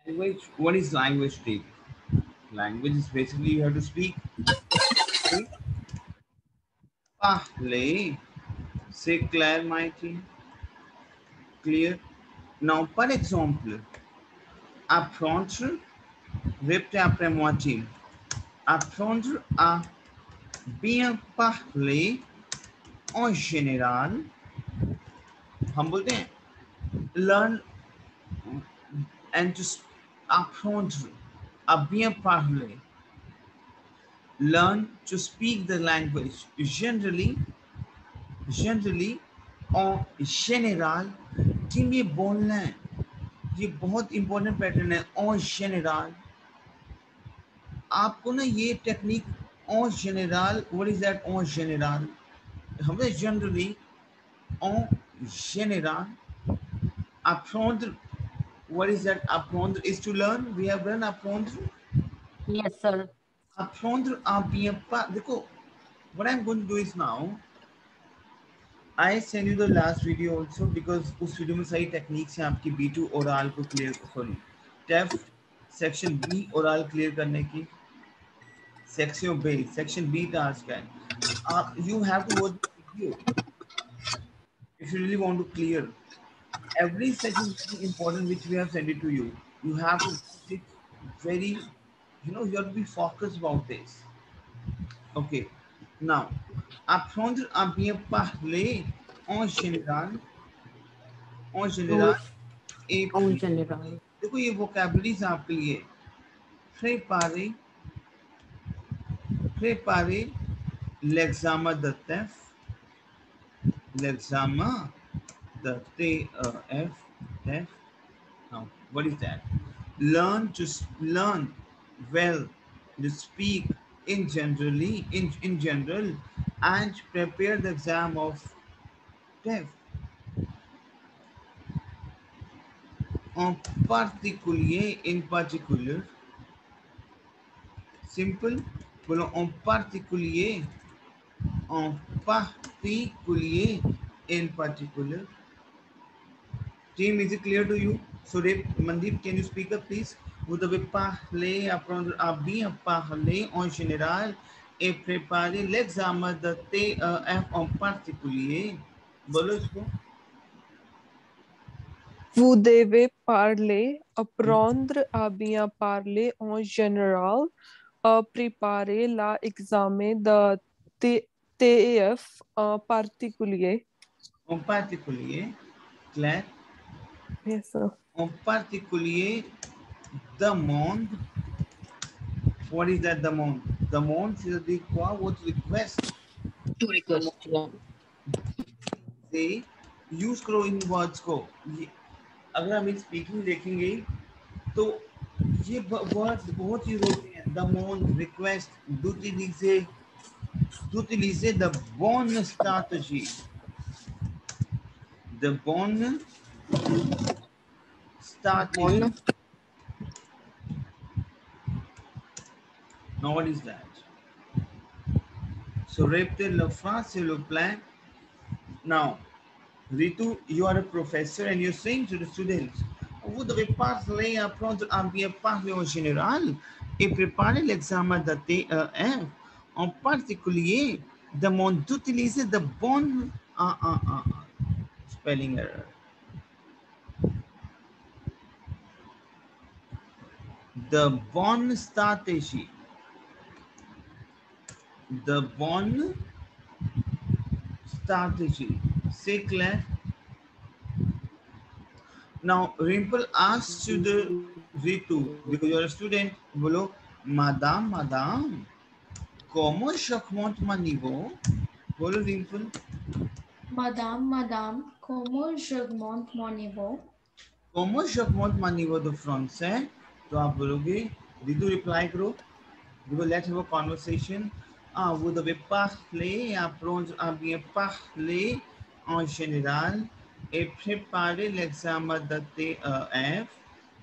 Language. What is language take? Language is basically you have to speak. Okay? Parler. C'est clair, Mighty. Clear. Now, par exemple, apprendre. Répétez après moi, team. Apprendre à bien parler en général. हम बोलते हैं learn and just apprendre à bien parler. Learn to speak the language. Generally, en général, team ये बोलना है, ये बहुत important pattern है. en général, आपको ना ये technique en général, what is that en général? हमें generally, en général, apprendre, what is that? Apprendre is to learn. We have learned apprendre. Yes, sir. Apprendre à bien parler. देखो, what I'm going to do is now, I send you the last video also because उस video में सही techniques हैं आपकी B2 oral को clear, sorry TEF section B oral clear करने की. Section B task है. आप you have to watch the video if you really want to clear. Every section is very important which we have sent it to you. You have to watch it very, you have to be focused about this. Okay. Now, apprendre à bien parler en général, et En puis général. देखो ये vocabularies आपके लिए. Préparer, préparer l'examen de TEF, l'examen de TEF, TEF. Now, what is that? Learn to learn well to speak in general and prepare the exam of TEF. En particulier, in particular. Simple. बोलो en particulier. En particulier. In particular. Team, is it clear to you? So, Mandeep, can you speak up, please? Vous devez parler, apprendre à bien parler en général et préparer l'examen de TEF en particulier. बोलो इसको. Vous devez parler, apprendre à bien parler en général, à préparer l'examen de TEF en particulier. En particulier, clair. Yes, sir. En particulier, demande. What is that demande? Demande, c'est-à-dire quoi? What request? To request. Yeah. से use करो इन words को. अगर हम in speaking देखेंगे तो ये words बहुत use होते हैं. demande, request, d'utiliser the bonne strategy. The bonne strategy. Bon. Now what is that? So répétez la phrase s'il vous plaît. Now, Ritu, you are a professor and you're saying to the students, vous devez parler, apprendre à bien parler en général et préparer l'examen de TEF. En particulier, demande d'utiliser de bonnes spelling error. The bonne strategy. The bonne strategy. C'est clair? Now, Rimple asks to the Ritu, because you're a student, bolo, Madame, comment j'augmente mon niveau? Bolo, Rimple. Madame, comment j'augmente mon niveau? Comment j'augmente mon niveau de français? तो आप बोलोगे, Ritu reply करो, because let's have a conversation. Vous devez parler, apprendre à bien parler en général et préparer l'examen de TEF.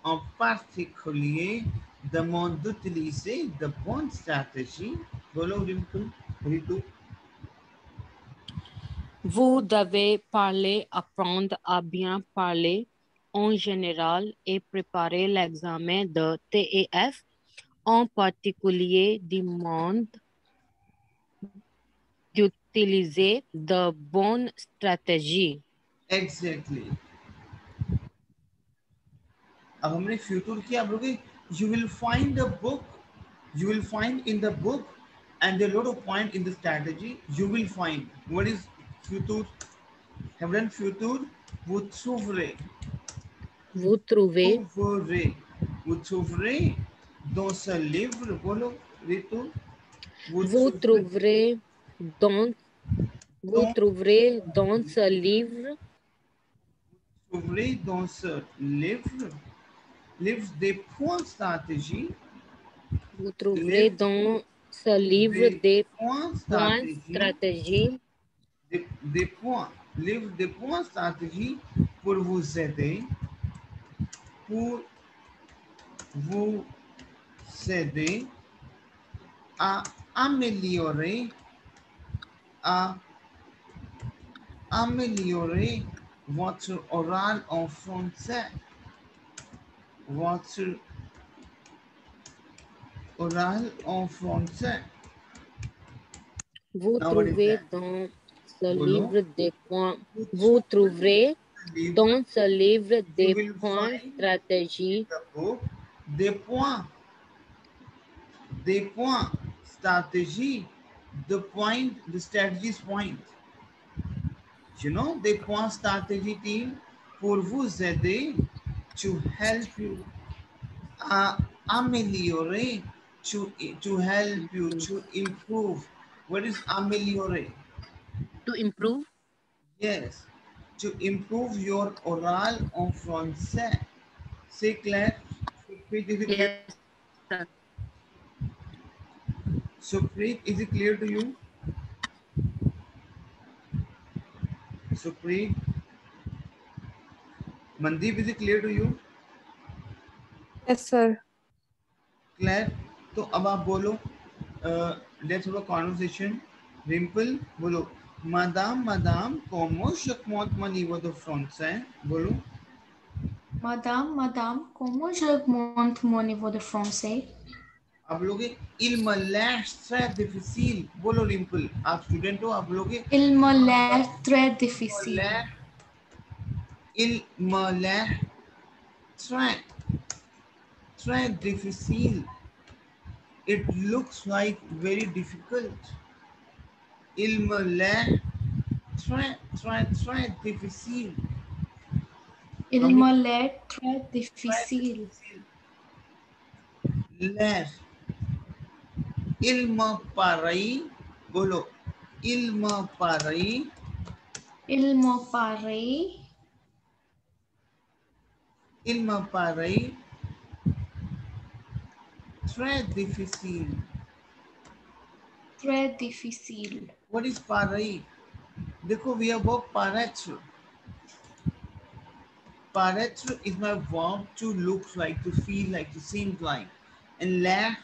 En particulier, demande d'utiliser de bonnes stratégies. Bolo, Ritu. Vous devez parler, apprendre à bien parler en général et préparer l'examen de TEF. En particulier, demande d'utiliser de bonnes stratégies. Exactly. अब हमने future किया, आप लोग you will find the book, you will find in the book and there are a lot of point in the strategy. You will find what is futur. Have done futur. Vous trouverez. Vous trouvez Vous trouverez dans ce livre. बोलो Ritu. Vous trouverez dans, vous trouverez dans ce livre trouverez dans ce livre des points stratégie. Vous trouverez dans ce livre des points stratégie. Des points, livre des points stratégie pour vous aider, à améliorer, votre oral en français. Votre oral en français. Vous Now what is trouvez that? dans ce Bolo. livre des points. Vous trouverez dans ce livre des points stratégie. Des points stratégie. The point, the strategy's point. You know, des points stratégie team pour vous aider, to help you, améliorer, to help you, to improve. What is améliorer? To improve? Yes, to improve your oral en français. C'est clair? Yes, sir. Supreet, is it clear to you? Supreet? Mandeep, is it clear to you? Yes, sir. Claire, तो अब आप बोलो, let's have a conversation. Rimple, बोलो, Madame, como je monte mon niveau de français? बोलो. Madame, comment j'augmente mon niveau de français? आप लोगे, il me laisse très difficile. बोलो Rimple, आप स्टूडेंट हो, आप लोगे. Il me laisse très difficile. Il me laisse très difficile. It looks like very difficult. Il me laisse très difficile. Il me laisse très difficile. Laisse. Il me paraît. बोलो. Il me paraît. Il me paraît. Il me paraît très difficile. Très difficile. What is paraît? देखो, we have verb paraître. Paraître is my verb to look like, to feel like, to seem like. And l'air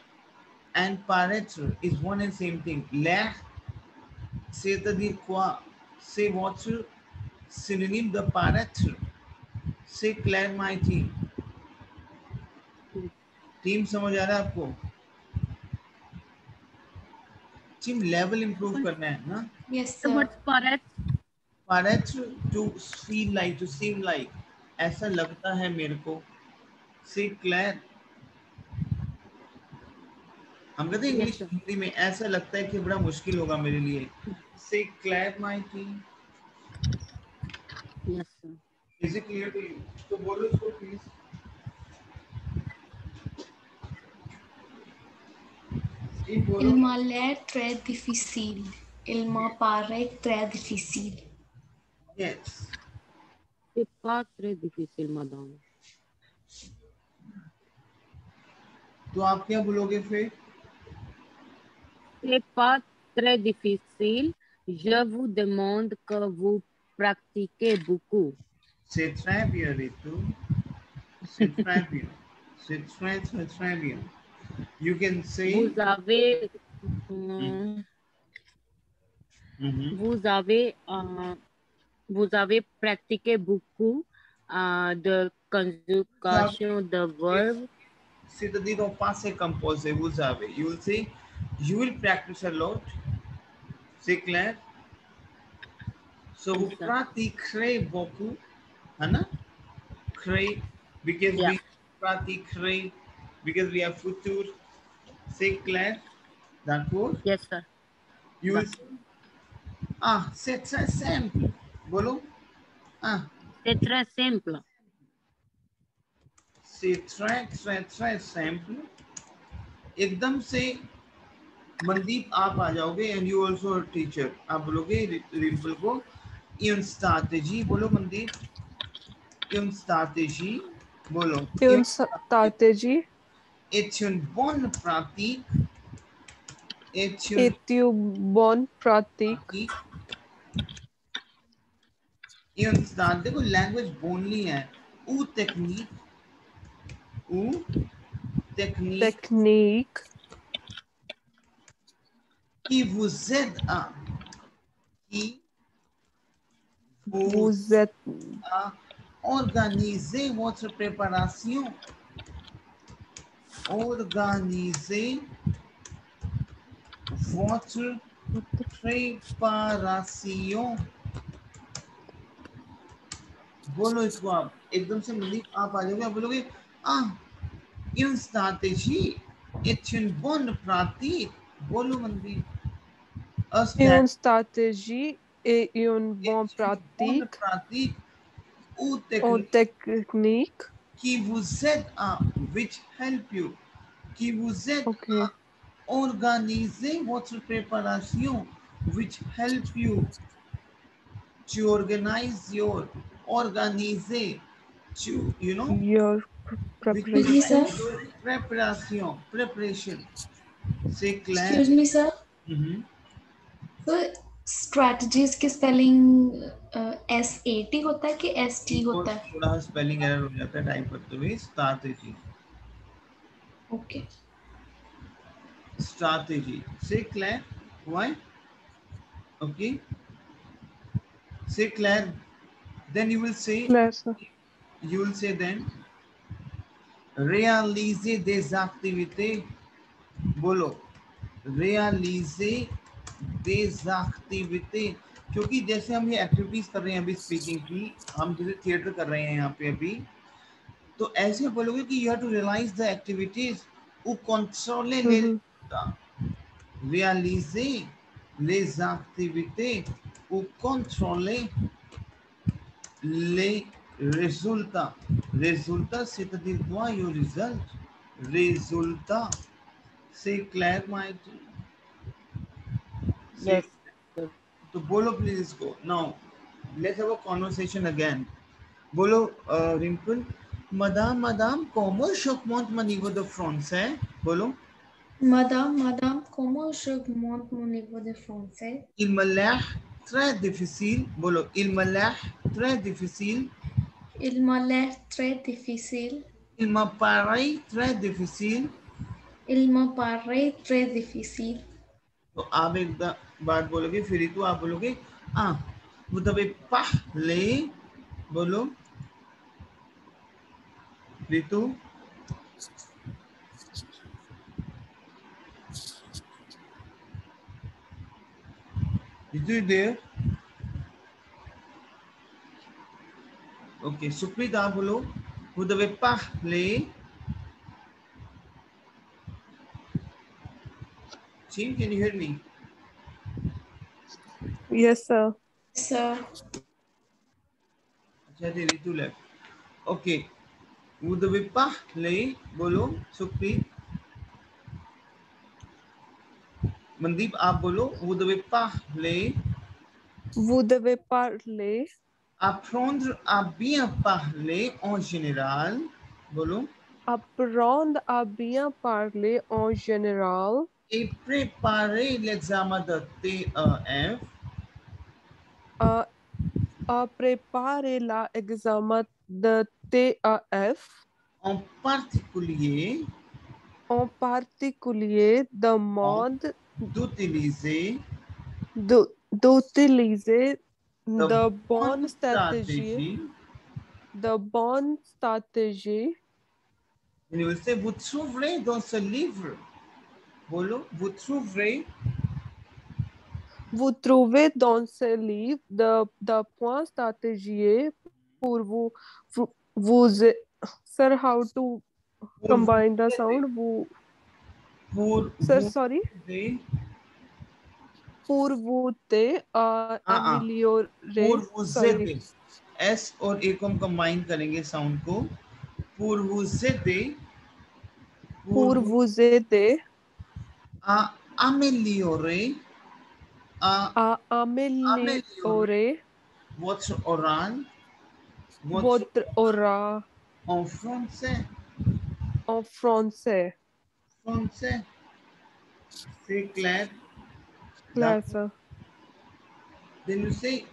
and paraître is one and same thing. L'air, c'est-à-dire quoi? C'est votre synonyme de paraître. C'est clair, my team. Team समझ आ रहा है आपको? Team level improve करना है ना? Yes, sir. What's paraître, to feel like, to seem like. ऐसा लगता है मेरे को. C'est clair. हम कहते हैं इंग्लिश हिंदी में, ऐसा लगता है कि बड़ा मुश्किल होगा मेरे लिए. C'est clair, my team. Yes, sir. Is it clear to you? तो बोलो इसको please. Il m'a l'air très difficile. Il me paraît très difficile. Yes. C'est pas très difficile, madame. तो आप क्या बोलोगे फिर? C'est pas très difficile. Je vous demande que vous pratiquez beaucoup. C'est très bien, Ritu. C'est très bien. C'est très bien. You can say. Vous avez pratiqué beaucoup de conjugation de verbe. C'est-à-dire au passé composé, vous avez. You will say, you will practice a lot. C'est clair? So vous pratiquerez beaucoup, है ना? Créer, because Yeah. we pratiquerez, because we have futur. C'est clair? D'accord? Yes, sir. You will say, c'est très simple. बोलो. C'est très simple. C'est très très très simple. एकदम से मनदीप आप आ जाओगे and you also teacher. आप बोलोगे रिम्पल को une stratégie. बोलो Mandeep. Une stratégie. बोलो. Une stratégie est une bonne pratique. Est une est une bonne pratique. une stratégie. देखो लैंग्वेज बोलनी है. ou technique. Technique qui vous aide à vous aide à organiser votre préparation. Organiser votre préparation. बोलो इसको आप एकदम से मलिक आप आ जाओगे. आप बोलोगे une stratégie est une bonne pratique. बोलो Mandeep. une stratégie et une bonne pratique ou technique qui vous aide à, which help you, qui vous aide à organiser votre préparation, which help you to organize your, organiser, to, you know, your preparation. Preparation. C'est clair? Excuse me, sir. So, strategies की spelling SAT होता है कि ST होता है? थोड़ा spelling error हो जाता है टाइप करते हुए. Strategy. Okay. Strategy. C'est clair? Why? Okay. C'est clair. Then you will say. Claire, sir. You will say then. Réaliser des activités. बोलो. Réaliser des activités. क्योंकि जैसे हम ये एक्टिविटीज कर रहे हैं अभी स्पीकिंग की, हम जैसे थिएटर कर रहे हैं यहाँ पे अभी, तो ऐसे बोलोगे कि you have to realise the activities ou contrôler les résultats. Réaliser les activités ou contrôler les résultats. Résultat, c'est-à-dire quoi? Your result. Résultat. C'est clair, my dear? Yes. तो बोलो प्लीज इसको. Now, let's have a conversation again. बोलो Rimple. Madame, como je monte mon niveau de français? बोलो. Madame, comment je monte mon niveau de français? Il me l'air très difficile. बोलो. Il me l'air très difficile. Il m'a l'air très difficile. Il me paraît très difficile. Il me paraît très difficile. तो आप एक बात बोलोगे, फिर तो आप बोलोगे vous devez parler. बोलो Ritu. Is you there? Okay, Supreet आप बोलो. Vous devez parler. Team, can you hear me? Yes, sir. Sir. अच्छा जी, Ritu left. Okay. Vous devez parler. बोलो सुप्रीत. मनदीप आप बोलो. Vous devez parler. Vous devez parler. Apprendre à bien parler en général. बोलो. Apprendre à bien parler en général. Et préparer l'examen de TEF. À préparer l'examen de TEF. En particulier. Demande d'utiliser de bonnes stratégies the bonne stratégie. You will say vous trouverez dans ce livre. बोलो vous trouverez. Vous trouvez dans ce livre the point stratégie pour vous sir, how to combine the sound? Pour Sir, vous sorry. aider. Pour vous améliorer. pour vous Sorry. aider. S और A को हम combine करेंगे sound को. Pour vous aider. Pour vous aider à améliorer. à améliorer votre oral. votre oral en français. en français. Français. C'est clair. Clair, sir. Then you say,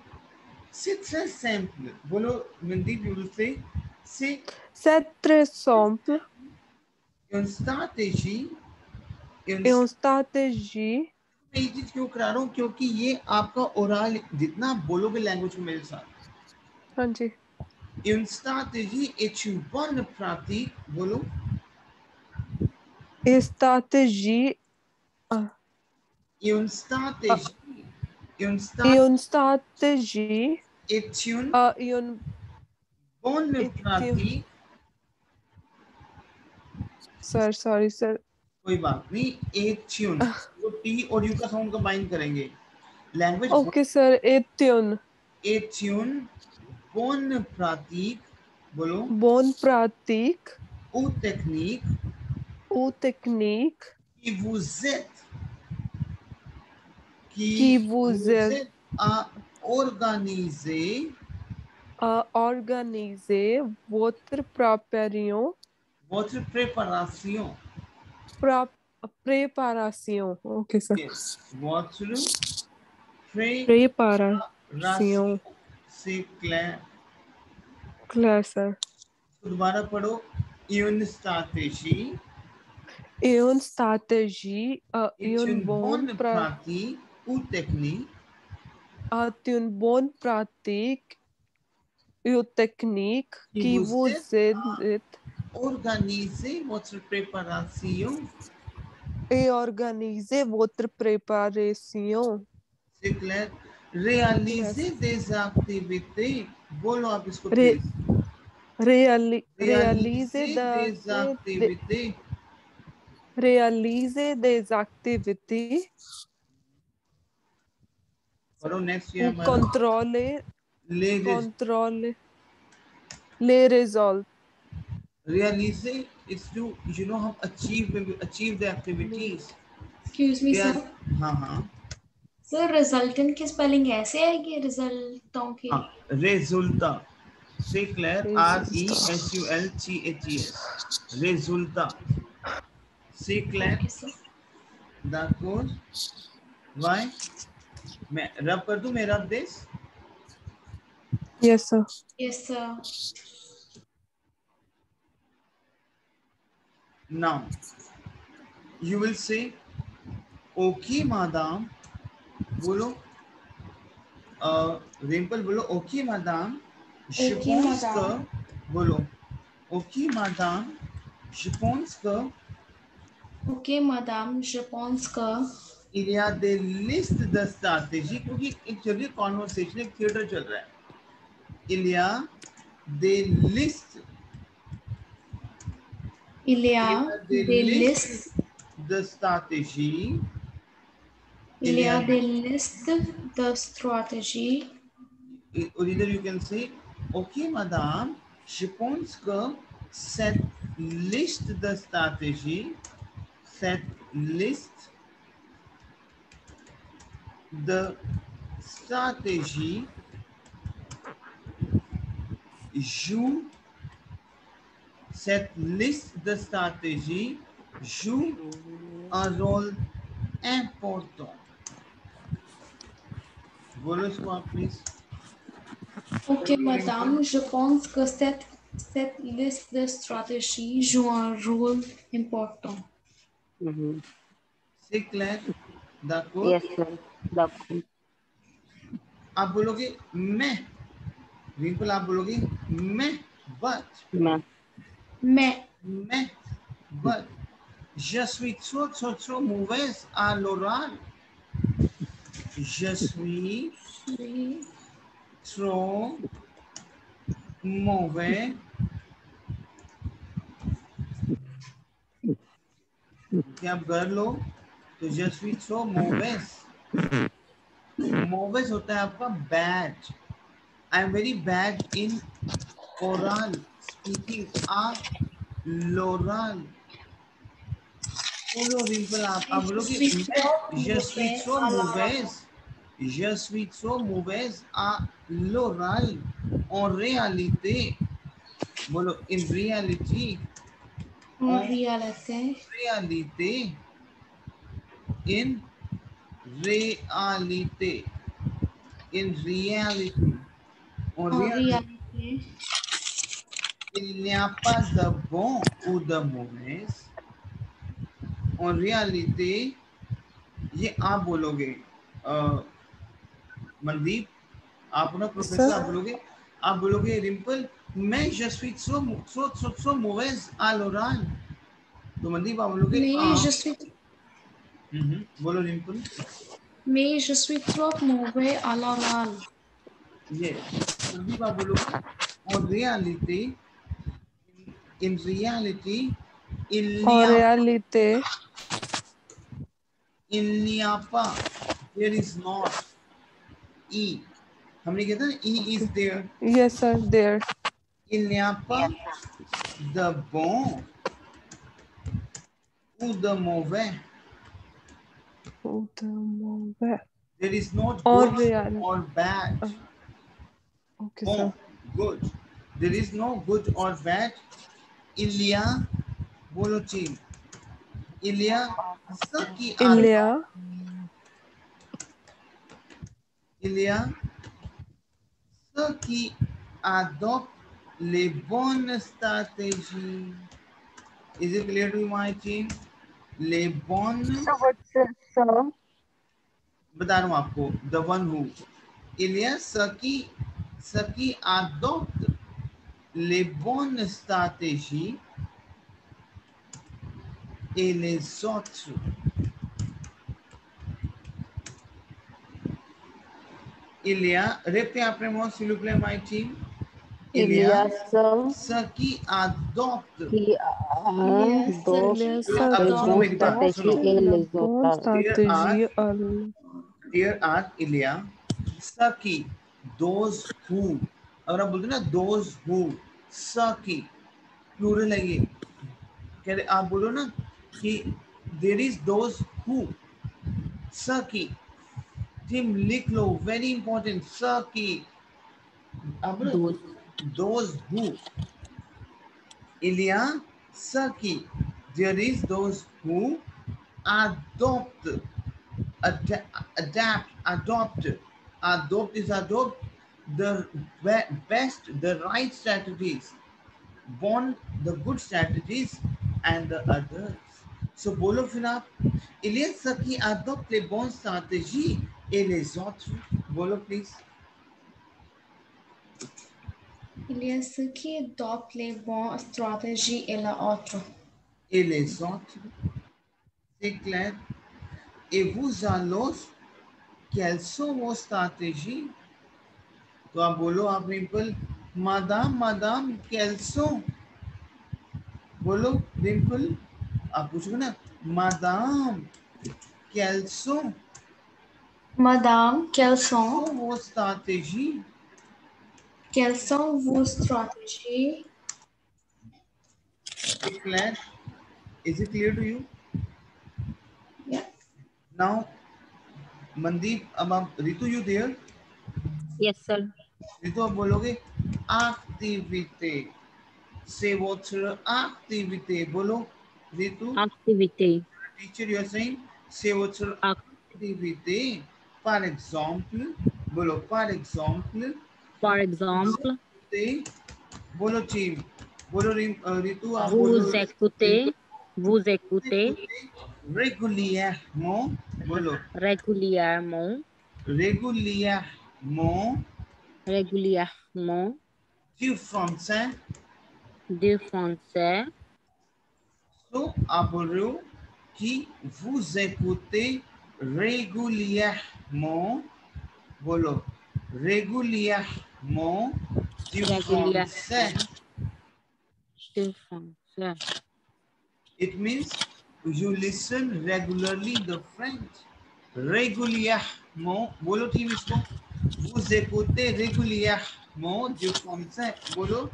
c'est très simple. बोलो Mandeep, you will say, c'est très simple. Une stratégie. Une stratégie. मैं ये चीज क्यों करा रहा हूँ क्योंकि ये आपका ओरल जितना बोलोगे लैंग्वेज को मेरे साथ. हाँ जी. Une stratégie est une bonne pratique. बोलो. Une stratégie. Une stratégie. Une stratégie est une bonne pratique. Sir, sorry sir. कोई बात नहीं. est une तो टी और यू का साउंड कंबाइन करेंगे. Language. Okay sir. est une bonne pratique. बोलो. Bonne pratique. ou technique. qui vous aide. qui vous aide à organiser. Votre préparation. Votre préparation. Préparation. Okay, sir. Yes. Votre préparation. C'est clair. Clair, sir. दोबारा पढ़ो. Une stratégie. Une stratégie. Une bonne pratique ou technique. Une bonne pratique ou technique qui vous aide organiser votre préparation. Et organiser votre préparation. C'est clair. Réaliser des activités. बोलो आप इसको. Réaliser des activités. Réaliser des activités. पढ़ो next Ou contrôler les résultats. Realize is to, हम achieve the activities. Excuse me, sir. हाँ. Sir resultant की spelling ऐसे आएगी रिजल्टों की. Resulta. C'est clair. RESULTHES. Resulta. C'est clair. D'accord. Why? मैं रब कर दूं. मैं रब this. Yes, sir. Yes, sir. Now, you will say, okay, madam. बोलो. रिंपल बोलो. Okay, madam. Je pense que. बोलो. Okay, madam. Je pense que. Okay, madame. Je pense que. Il y a des listes de stratégies क्योंकि एक जरूरी conversation एक theatre चल रहा है. Il y a des listes. Il y a des listes de stratégie. Il y a des listes de stratégie. Or either you can say, okay, madame, je pense que cette liste de stratégie, cette liste de stratégie joue. Cette liste de stratégie joue un rôle important. बोलो इसको आप please. Ok, madame, je pense que cette liste de stratégie joue un rôle important. C'est clair? D'accord? Yes, sir. D'accord. आप बोलोगे मैं. रिंपल आप बोलोगे मैं. but Mais. but je suis trop mauvaise à l'oral. Je suis trop mauvais क्या आप कर लो तो je suis trop mauvaise mauvaise होता है आपका bad. I am very bad in oral speaking l'oral. बोलो रिंपल आप बोलोगे je suis trop mauvaise à l'oral. En réalité बोलो in reality En réalité. In reality. En réalité. Il n'y a pas de bon ou de mauvais. En réalité, ये आप बोलोगे मनदीप आप ना professor आप बोलोगे रिंपल मैं je suis trop mauvaise à l'oral. तो मनदीप आप बोलोगे बोलो Rimple Mais je suis trop mauvais à l'oral. ये मनदीप आप बोलोगे en réalité in reality il n'y a pas there is not e हमने कहता है e is there. Yes sir, there. Il n'y a pas de bon ou de mauvais. There is not good or bad. Okay, bon, sir. Good. There is no good or bad. Il y a बोलो चीज. Il y a ce qui adopte les bonnes stratégies. Is it clear to you, my team? Les bonnes. बता रहा हूँ आपको. The one who. Il y a ce qui adopte les bonnes stratégies et les autres. Il y a, répétez après moi s'il vous plaît, my team. Il y a ce qui adopte. There are il y a ce qui, those who. अगर आप बोलते ना those who, ce qui, plural है ये. क्या आप बोलो ना कि there is those who, ce qui. Team लिख लो, very important. ce qui. Those who. Il y a ce qui. There is those who adopt. Adopt is adopt the best, the right strategies. The good strategies and the others. So बोलो फिर आप. Il y a ceux qui adoptent les bonnes stratégies et les autres. बोलो please. Il y a ceux qui adoptent les bonnes stratégies et les autres. Et les autres. C'est clair. Et vous alors, quelles sont vos stratégies? तो आप बोलो आप Rimple, madame, quelles sont? बोलो रिंपल, आप पूछोगे ना, madame, quelles sont? Madame, quelles sont vos stratégies? Quelles sont vos stratégies? Is clear? Is it clear to you? Yeah. Now, Mandeep, अब आप Ritu you there? Yes sir. Ritu आप बोलोगे activité. Say votre activité. बोलो Ritu. Activité. Teacher, you are saying say votre activité. Par exemple, बोलो par exemple. Par exemple. बोलो team. बोलो रितु आप बोलो. Vous écoutez. Régulièrement. बोलो. Régulièrement. du français. Du français. So, आप बोल रहे हो कि vous écoutez régulièrement, बोलो, régulièrement du français. Du français. It means you listen regularly the French. Régulièrement, बोलो team इसको. Vous écoutez régulièrement du français, बोलो.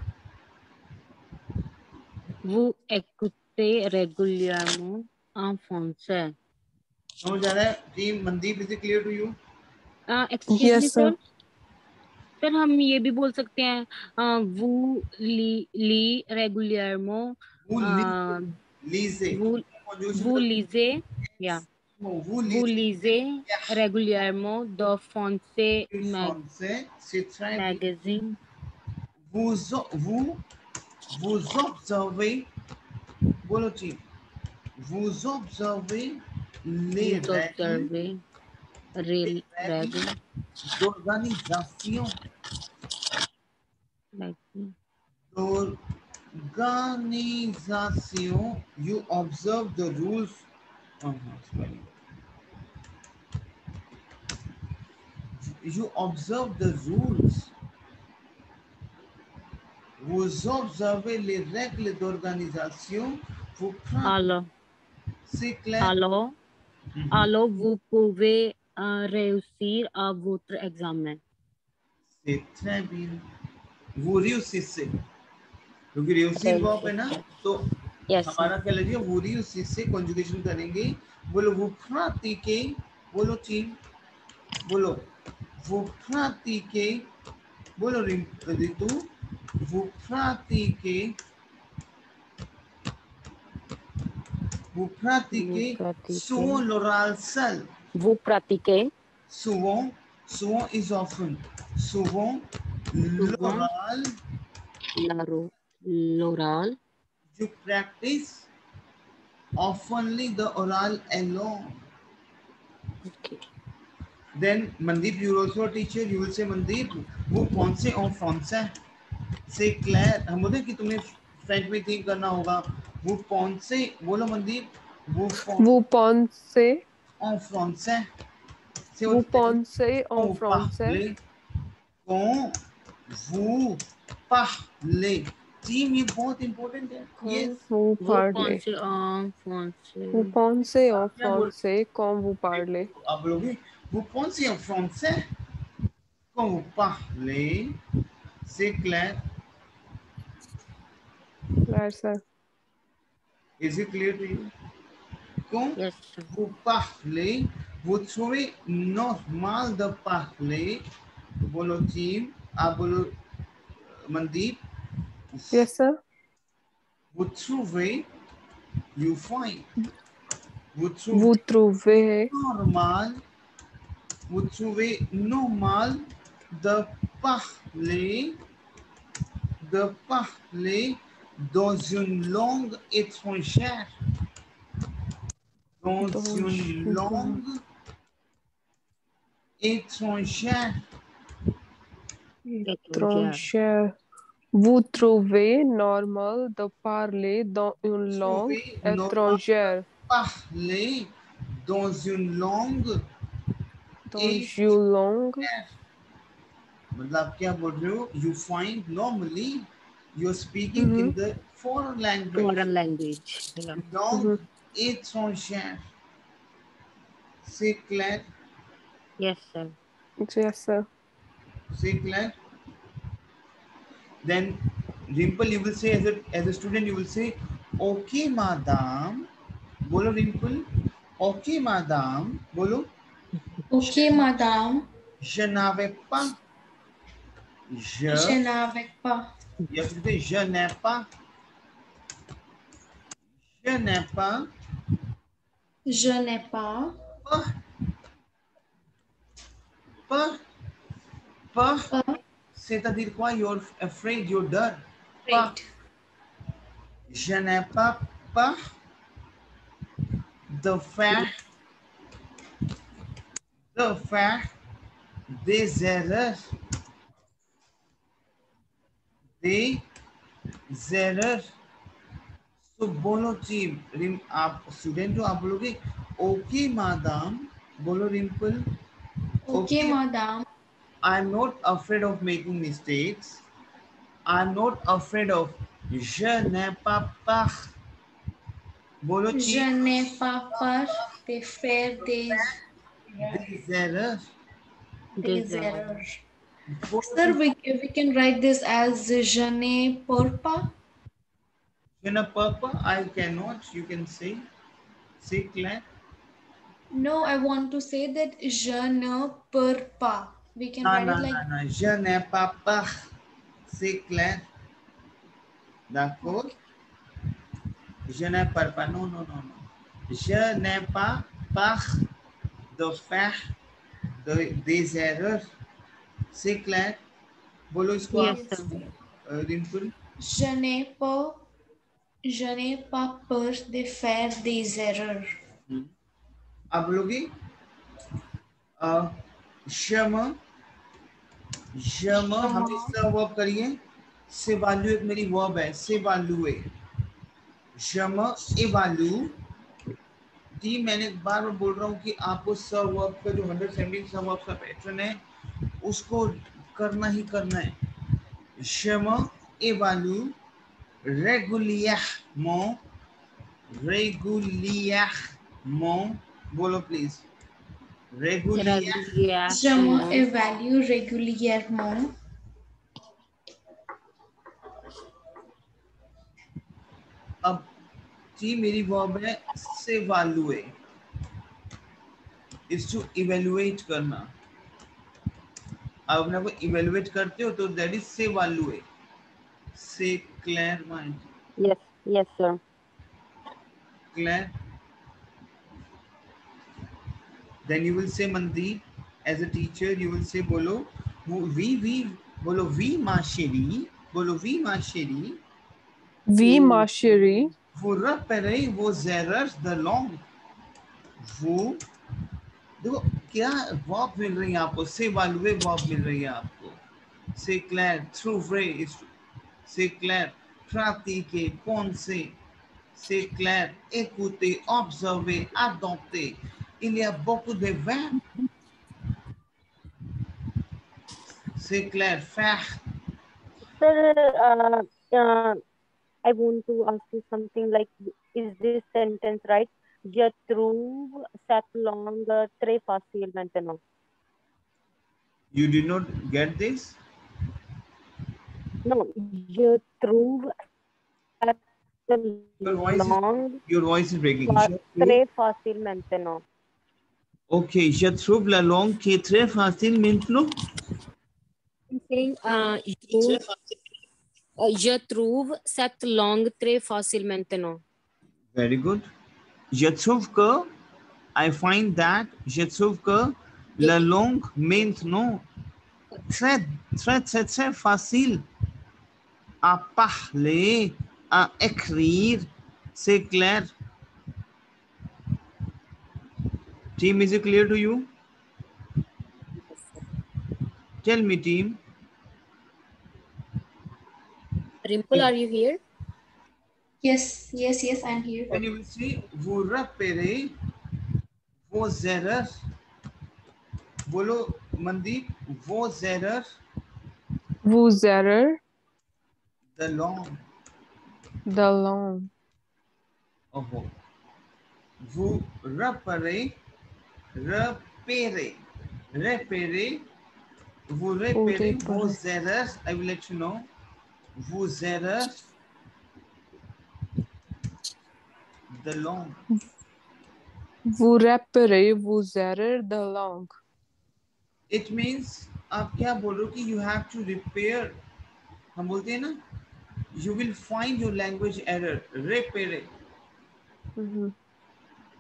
Vous écoutez régulièrement en français. समझ आ रहा है team? Mandeep, is it clear to you? Excuse Yes, me, sir. sir. Sir हम ये भी बोल सकते हैं vous ली régulièrement. Lisez. Vous lisez, yeah. Vous lisez régulièrement de français français, c'est très bien. magazine. Vous observez, बोलो team. Vous observez les Vous observez règles d'organisation. D'organisation, you observe the rules. Sorry. You observe the rules. Vous observez les règles d'organisation. Vous Alors, c'est clair. alors vous pouvez réussir à votre examen. C'est très bien. Vous réussissez. क्योंकि réussir verb है ना, तो हमारा क्या लगे? वो réussissez conjugation करेंगे. बोलो vous pratiquez. बोलो team. बोलो vous pratiquez. बोलो Ritu. Vous pratiquez. Vous pratiquez souvent l'oral seul. Vous pratiquez souvent is often. Souvent l'oral. L'oral. You practice oftenly the oral alone. Okay. Then Mandeep, you're also a teacher. You will say Mandeep, वो कौन से en français? C'est clair. हम बोलते हैं कि तुम्हें French में think करना होगा. वो कौन से? बोलो Mandeep. Vous pensez en français. Vous pensez en français? Quand vous parlez. Team, ये बहुत important है. Yes. Vous parlez. En français. Vous pensez en français quand vous parlez. आप बोलोगे, vous pensez en français quand vous parlez. C'est clair. Clair, sir. Is it clear to you? Quand Yes, vous parlez, vous trouvez normal de parler. बोलो team, आप बोलो Mandeep. Yes, sir. Vous trouvez, you find. Vous trouvez normal. Vous trouvez normal de parler dans une langue étrangère. Dans une langue étrangère. Étrangère. Vous trouvez normal de parler dans une langue étrangère. Parler dans une langue étrangère. मतलब क्या बोल रहे हो? You find normally you're speaking in the foreign language. Foreign language. Langue étrangère. C'est clair? Yes, sir. Yes, sir. C'est clair? Then Dimple, you will say as a student, you will say, okay, madam. बोलो Dimple. Okay, madam. बोलो. Okay, madame. Je n'avais pas. Je n'avais pas. या फिर je n'ai pas. Je n'ai pas. Je n'ai pas. Pas. C'est-à-dire quoi? You're afraid, you're done. Pas. Je n'ai pas de faire des erreurs. Deserer. तो बोलो team, आप student हो, आप बोलोगे okay madam, बोलो Rimple. Okay, madam. I'm not afraid of making mistakes. I'm not afraid of. Je n'ai pas peur. बोलो Je team. n'ai pas peur de faire des erreurs. erreurs. बोलो Sir, we can write this as je n'ai peur pas. Je n'ai pas peur. I cannot. You can say. Say Claire. No, I want to say that je ne peur pas. We can write it like Non. Je n'ai pas peur. C'est clair. D'accord. Je n'ai pas. Non. Je n'ai pas peur de faire des erreurs. C'est clair. बोलो इसको आप Rimple. je n'ai pas peur de faire des erreurs. आप बोलोगे क्षमा हम इसका verb करिए। सेवालुएट मेरी वर्ब है, सेवालुए। क्षमा एवालू टी। मैंने बार बार बोल रहा हूँ कि आपको सब वर्ब का जो 117 सब वर्ब का पैटर्न है उसको करना ही करना है। क्षमा एवालू régulièrement, बोलो please. régulièrement। Je m'évalue régulièrement. अब टी मेरी वर्ब है s'évaluer, इज टू इवेलुएट करना। अब अपने को इवेलुएट करते हो तो दैट इज s'évaluer। से clear mind. Yes, sir. Claire. Then you will say Mandeep, as a teacher you will say bolo bolo vi ma chérie, bolo vi ma chérie. Oui, ma chérie. Vous repérez vos erreurs de langue. vous देखो क्या verb मिल रही है आपको, से वालुए verb मिल रही है आपको। से क्लेयर थ्रू वे, से clear pratiquer, penser. C'est clair, écouter, observer, adopter. Il y a beaucoup de verbes. C'est clair, faire. Sir, I want to ask you something like, is this sentence right? Je trouve cette langue très facile maintenant. You did not get this? No, je trouve cette langue your voice is breaking. très facile maintenant. Okay, je trouve la langue qui est très facile maintenant. I'm saying, je trouve cette langue très facile maintenant. Very good. Je trouve que, I find that, je trouve que la langue maintenant très facile à parler, à écrire. C'est clair. Team, is it clear to you? Tell me, team. Rimple, are you here? Yes, I'm here. When you will see, vous repérez vos erreurs. Bolo, Mandeep, vos erreurs. Vos erreurs. The long. Oh. Vous repérez. Vous repérez vos erreurs. I will let you know. Vos erreurs. The long. Vous repérez vos erreurs de langue. It means आप क्या बोल रहे हो कि you have to repair. हम बोलते हैं ना, you will find your language error. Repair.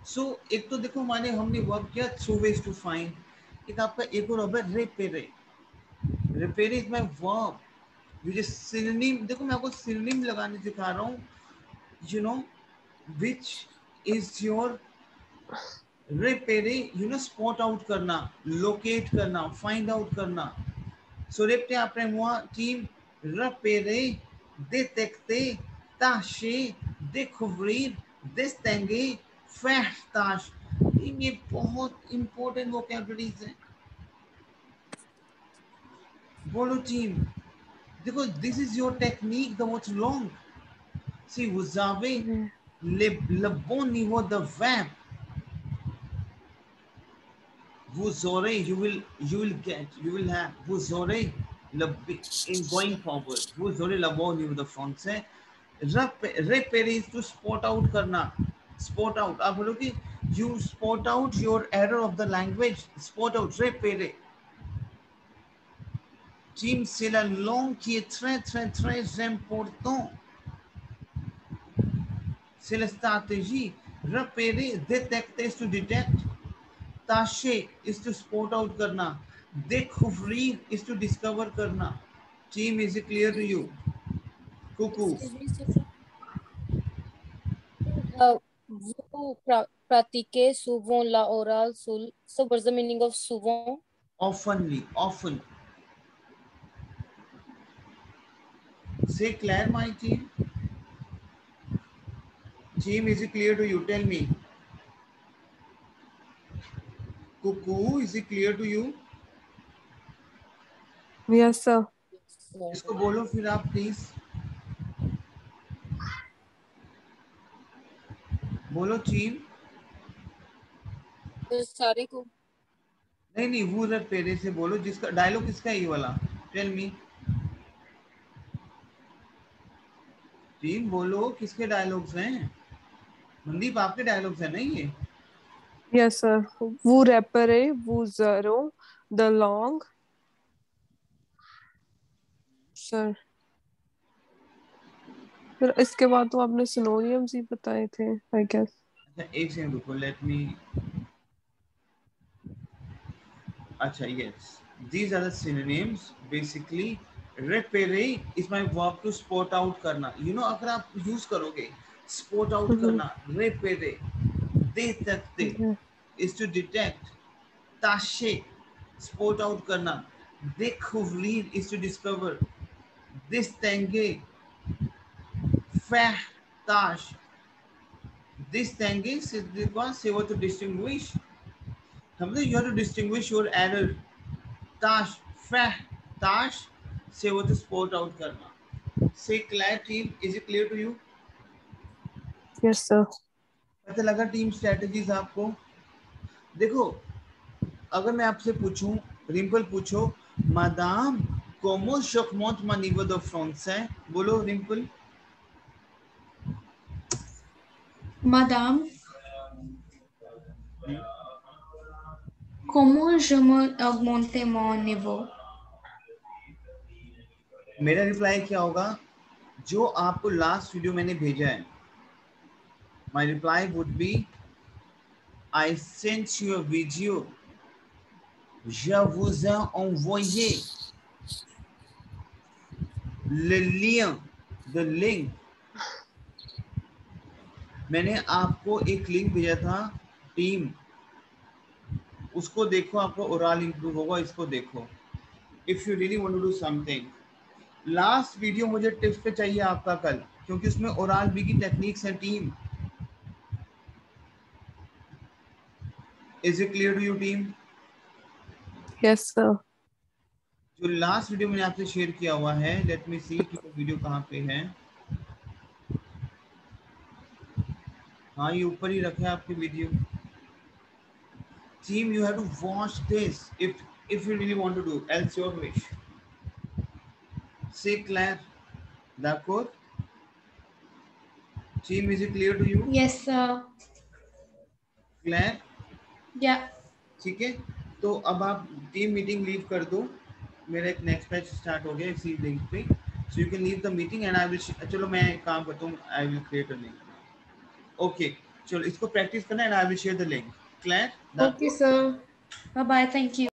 So एक तो देखो माने हमने वर्ब किया through ways to find. एक आपका एक और वर्ब है repair. Repair is my verb. which is synonym. देखो मैं आपको synonym लगाने सिखा रहा हूँ. You know which is your repair. You know spot out करना, locate करना, find out करना. So repte après moi team repérer, détecter, tâcher, découvrir, distinguer, faire tâche. ये बहुत important vocabularies हैं. बोलो टीम. देखो, this is your technique, the most long. See, vous avez le bon niveau de verbe. Vous aurez, you will get, you will have. Vous aurez in going forward. Vous aurez le bon niveau de français. Repérer is to spot out करना. Spot out. आप बोलोगे, you spot out your error of the language. Spot out. Repérer. Team, c'est la langue qui est très très très important. C'est la stratégie. Repérer, détecter is to detect. Tâcher is to spot out करना. Découvrir is to discover करना. Team, is it clear to you? Cuckoo. Vous pratiquez souvent la oral sul. So what's the meaning of souvent? Oftenly, often. Say Claire, my team. Team, is it clear to you? Tell me. Cuckoo, is it clear to you? Yes, sir. इसको बोलो फिर आप please. बोलो team. सारे को नहीं, वो पेरे से बोलो. जिसका डायलॉग किसका है ये वाला? Tell me. टीम बोलो, किसके डायलॉग्स हैं? मनदीप, आपके डायलॉग्स हैं नहीं ये? Yes, sir. Vous repérez, vous aurez the long. Sir. फिर इसके बाद तो आपने सिनोनिम्स ही बताए थे, I guess. अच्छा, एक सेकंड रुको. Let me. अच्छा, yes. These are the synonyms. Basically, repérer is my verb to spot out करना. You know, अगर आप use करोगे spot out करना, repérer. Détecter is to detect. Tâcher, spot out करना. Découvrir is to discover. Distinguer, faire tâche. Distinguer, c'est quoi? C'est what to distinguish. You have to distinguish your error. Tâche, faire tâche, c'est what to spot out करना. Say Claire, team, is it clear to you? Yes, sir. पता लगा team strategies आपको? देखो, अगर मैं आपसे पूछूं, रिम्पल पूछो, Madame, comment j'augmente mon niveau de français? बोलो Rimple. Madame, comment je augmente mon niveau? मेरा रिप्लाई क्या होगा? जो आपको लास्ट वीडियो मैंने भेजा है, my reply would be, I sent you a video. Je vous ai envoyé le lien, the link. मैंने आपको एक लिंक भेजा था टीम, उसको देखो, आपको ओरल इंप्रूव होगा. इसको देखो. If you really want to do something. Last video मुझे टिप्स पे चाहिए आपका कल, क्योंकि उसमें ओरल बी की टेक्निक्स है team. Is it clear to you team? Yes, sir. जो लास्ट वीडियो मैंने आपसे शेयर किया हुआ है, लेट मी सी कि वो वीडियो कहाँ पे है. हाँ, ये ऊपर ही रखा है आपके video. Team, you have to watch this if you really want to do, else your wish. Say Claire. D'accord? Team, is it clear to you? Yes, sir. Claire? Yeah. ठीक है, तो अब आप टीम मीटिंग लीव कर दो. मेरा एक next batch start हो गया इसी लिंक पे. So you can leave the meeting and I will, चलो मैं एक काम करता हूँ, I will create a link. Okay, चलो इसको प्रैक्टिस करना and I will share the link. Clear? Okay, sir. Bye-bye. Thank you.